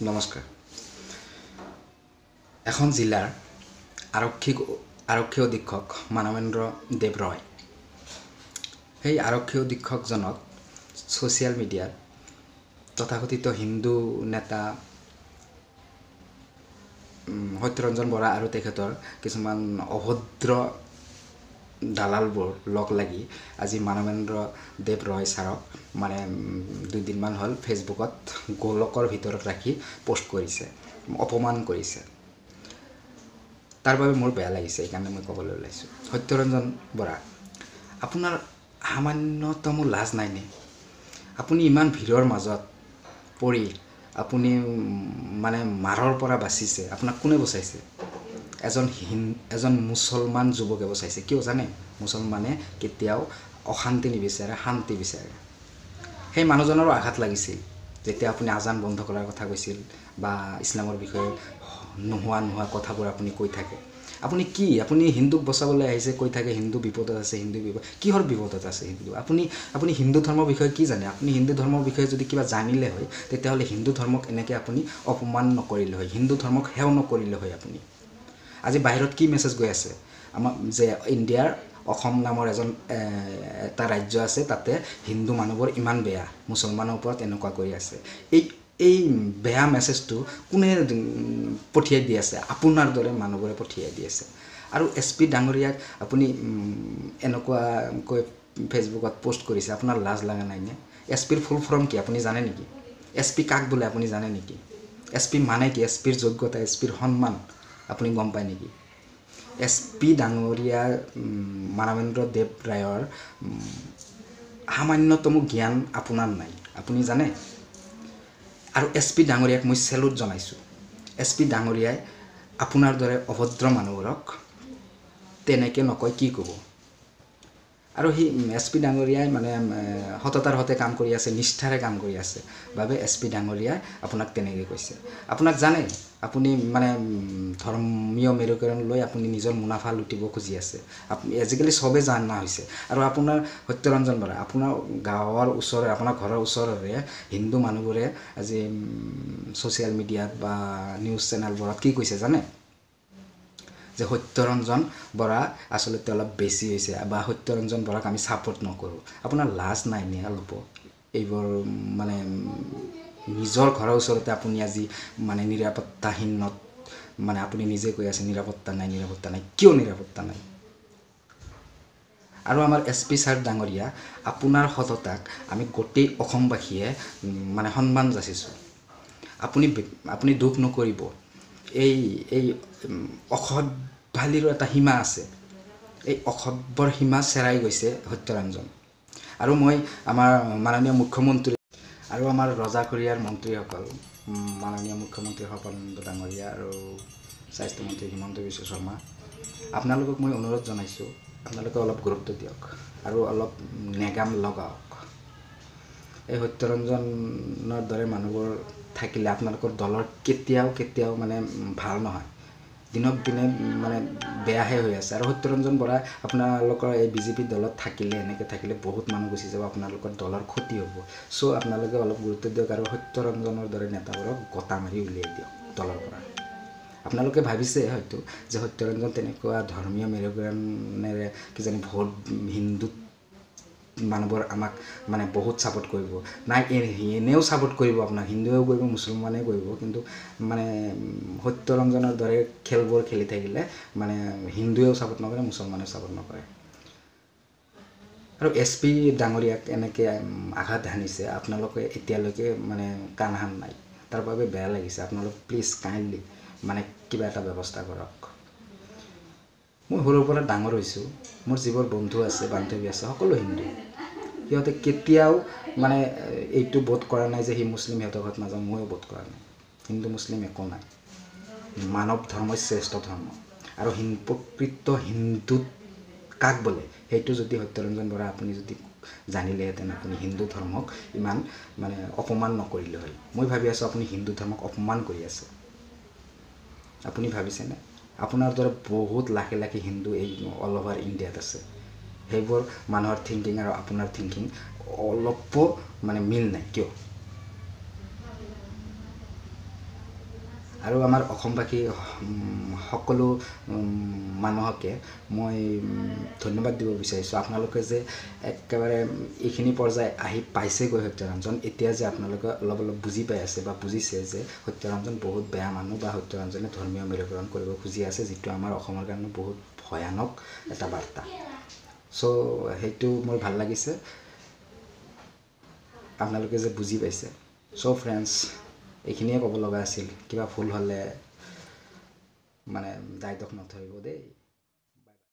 নমস্কাৰ। এখন জিলাৰ আৰক্ষী অধীক্ষক মানৱেন্দ্ৰ দেৱ ৰয়। সেই আৰক্ষী অধীক্ষকজনক ছ'চিয়েল মিডিয়াত তথাকথিত হিন্দু নেতা সত্যৰঞ্জন বৰা আৰু তেখেতৰ কিছুমান অভদ্ৰ দালালবোৰ লগ লাগি আজি মানৱেন্দ্ৰ দেৱ ৰয় ছাৰক দুদিনমান হ'ল ফেচবুকত গোলকৰ ভিতৰত ৰাখি পোষ্ট কৰিছে, অপমান কৰিছে। তাৰ বাবে মোৰ বেয়া লাগিছে, সেইকাৰণে মই ক'বলৈ ওলাইছোঁ। সত্যৰঞ্জন বৰা, আপোনাৰ সামান্যতম লাজ নাইনে? আপুনি ইমান ভিৰৰ মাজত পৰি আপুনি মাৰৰ পৰা বাচিছে। আপোনাক কোনে বচাইছে? এজন মুছলমান যুৱকে বচাইছে। কিয় জানে? মুছলমানে কেতিয়াও অশান্তি নিবিচাৰে, শান্তি বিচাৰে। সেই মানুহজনৰো আঘাত লাগিছিল যেতিয়া আপুনি আজান বন্ধ কৰাৰ কথা কৈছিল বা ইছলামৰ বিষয়ে নোহোৱা কথাবোৰ আপুনি কৈ থাকে। আপুনি হিন্দুক বচাবলৈ আহিছে, কৈ থাকে হিন্দু বিপদত আছে, কিহৰ বিপদত আছে হিন্দু? আপুনি হিন্দু ধৰ্মৰ বিষয়ে কি জানে? আপুনি হিন্দু ধৰ্মৰ বিষয়ে যদি কিবা জানিলে হয় তেতিয়াহ'লে হিন্দু ধৰ্মক এনেকৈ আপুনি অপমান নকৰিলে হয়, হিন্দু ধৰ্মক সেৱ নকৰিলে হয়। আপুনি আজি বাহিৰত কি মেছেজ গৈ আছে আমাৰ যে ইণ্ডিয়াৰ অসম নামৰ এটা ৰাজ্য আছে, তাতে হিন্দু মানুহবোৰ ইমান বেয়া, মুছলমানৰ ওপৰত এনেকুৱা কৰি আছে। এই বেয়া মেছেজটো কোনে পঠিয়াই দি আছে? আপোনাৰ দৰে মানুহবোৰে পঠিয়াই দি আছে। আৰু SP ডাঙৰীয়াক আপুনি এনেকুৱাকৈ ফেচবুকত পোষ্ট কৰিছে, আপোনাৰ লাজ লগা নাইনে? SPৰ ফুল ফৰ্ম কি আপুনি জানে নেকি? SP কাক বোলে আপুনি জানে নেকি? SP মানে কি? SPৰ যোগ্যতা, SPৰ সন্মান আপুনি গম পায় নেকি? SP ডাঙৰীয়া মানৱেন্দ্ৰ দেৱ ৰায়ৰ সামান্যতম জ্ঞান আপোনাৰ নাই, আপুনি জানে? আৰু SP ডাঙৰীয়াক মই চেলুট জনাইছোঁ। SP ডাঙৰীয়াই আপোনাৰ দৰে অভদ্ৰ মানুহবোৰক তেনেকৈ নকয় কি ক'ব? আৰু সেই SP ডাঙৰীয়াই সততাৰ সতে কাম কৰি আছে, নিষ্ঠাৰে কাম কৰি আছে বাবে SP ডাঙৰীয়াই আপোনাক তেনেকৈ কৈছে। আপোনাক জানে আপুনি ধৰ্মীয় মেৰুকৰণ লৈ আপুনি নিজৰ মুনাফা লুটিব খুজি আছে। আজিকালি চবেই জানা হৈছে। আৰু আপোনাৰ সত্যৰঞ্জন বৰা, আপোনাৰ গাঁৱৰ ওচৰৰে, আপোনাৰ ঘৰৰ ওচৰৰে হিন্দু মানুহবোৰে আজি ছ'চিয়েল মিডিয়াত বা নিউজ চেনেলবোৰত কি কৈছে জানে? যে সত্যৰঞ্জন বৰা আচলতে অলপ বেছি হৈছে বা সত্যৰঞ্জন বৰাক আমি ছাপোৰ্ট নকৰোঁ। আপোনাৰ লাজ নাইনে অলপ? এইবোৰ নিজৰ ঘৰৰ ওচৰতে আপুনি আজি নিৰাপত্তাহীনত আপুনি নিজে কৈ আছে নিৰাপত্তা নাই। কিয় নিৰাপত্তা নাই? আৰু আমাৰ SP ছাৰ ডাঙৰীয়া, আপোনাৰ সততাক আমি গোটেই অসমবাসীয়ে সন্মান যাচিছোঁ। আপুনি দুখ নকৰিব। এই অসভ্যালিৰো এটা সীমা আছে। এই অসভ্যৰ সীমা চেৰাই গৈছে সত্যৰঞ্জন। আৰু মই আমাৰ মাননীয় মুখ্যমন্ত্ৰী আৰু আমাৰ ৰজাঘৰীয়াৰ মন্ত্ৰীসকল, মাননীয় মুখ্যমন্ত্ৰী সৰ্বানন্দ ডাঙৰীয়া আৰু স্বাস্থ্যমন্ত্ৰী হিমন্ত বিশ্ব শৰ্মা, আপোনালোকক মই অনুৰোধ জনাইছোঁ, আপোনালোকে অলপ গুৰুত্ব দিয়ক আৰু অলপ নেগাম লগাওক। এই সত্যৰঞ্জনৰ দৰে মানুহবোৰ থাকিলে আপোনালোকৰ দলৰ কেতিয়াও ভাল নহয়। দিনক দিনে বেয়াহে হৈ আছে। আৰু সত্যৰঞ্জন বৰা আপোনালোকৰ এই BJP দলত এনেকৈ থাকিলে বহুত মানুহ গুচি যাব, আপোনালোকৰ দলৰ ক্ষতি হ'ব। চ' আপোনালোকে অলপ গুৰুত্ব দিয়ক আৰু সত্যৰঞ্জনৰ দৰে নেতাবোৰক গতা মাৰি উলিয়াই দিয়ক দলৰ পৰা। আপোনালোকে ভাবিছে হয়তো যে সত্যৰঞ্জন তেনেকুৱা ধৰ্মীয় মেৰুকৰণেৰে কিজানি ভোট হিন্দুত মানুহবোৰ আমাক বহুত ছাপোৰ্ট কৰিব। নাই, এনেও ছাপোৰ্ট কৰিব আপোনাক, হিন্দুৱেও কৰিব, মুছলমানেও কৰিব। কিন্তু সত্যৰঞ্জনৰ দৰে খেলবোৰ খেলি থাকিলে হিন্দুৱেও ছাপোৰ্ট নকৰে, মুছলমানেও ছাপোৰ্ট নকৰে। আৰু SP ডাঙৰীয়াক এনেকৈ আঘাত হানিছে, আপোনালোকে এতিয়ালৈকে কাণ সাৰ নাই। তাৰ বাবে বেয়া লাগিছে। আপোনালোক প্লিজ কাইণ্ডলি কিবা এটা ব্যৱস্থা কৰক। মই সৰুৰ পৰা ডাঙৰ হৈছোঁ, মোৰ যিবোৰ বন্ধু আছে, বান্ধৱী আছে, সকলো হিন্দু। সিহঁতে কেতিয়াও এইটো বোধ কৰা নাই যে সি মুছলিম, সিহঁতৰ ঘৰত নাযাওঁ। ময়ো বোধ কৰা নাই। হিন্দু মুছলিম একো নাই। মানৱ ধৰ্মই শ্ৰেষ্ঠ ধৰ্ম। আৰু প্ৰকৃত হিন্দুত কাক বোলে সেইটো যদি সত্যৰঞ্জন বৰা আপুনি যদি জানিলেহেঁতেন, আপুনি হিন্দু ধৰ্মক ইমান অপমান নকৰিলে হয়। মই ভাবি আছোঁ আপুনি হিন্দু ধৰ্মক অপমান কৰি আছে। আপুনি ভাবিছেনে? আপোনাৰ দৰে বহুত লাখে হিন্দু এই অল অভাৰ ইণ্ডিয়াত আছে। সেইবোৰ মানুহৰ থিংকিং আৰু আপোনাৰ থিংকিং অলপো মিল নাই। কিয়? আৰু আমাৰ অসমবাসী সকলো মানুহকে মই ধন্যবাদ দিব বিচাৰিছোঁ। আপোনালোকে যে একেবাৰে এইখিনি পৰ্যায় আহি পাইছেগৈ সত্যৰঞ্জন, এতিয়া যে আপোনালোকে অলপ অলপ বুজি পাই আছে বা বুজিছে যে সত্যৰঞ্জন বহুত বেয়া মানুহ বা সত্যৰঞ্জনে ধৰ্মীয় মেৰুকৰণ কৰিব খুজি আছে, যিটো আমাৰ অসমৰ কাৰণে বহুত ভয়ানক এটা বাৰ্তা। চ' সেইটো মোৰ ভাল লাগিছে আপোনালোকে যে বুজি পাইছে। চ' ফ্ৰেণ্ডছ, এইখিনিয়ে ক'ব লগা আছিল। কিবা ভুল হ'লে মানে দায় দোষ নধৰিব দেই।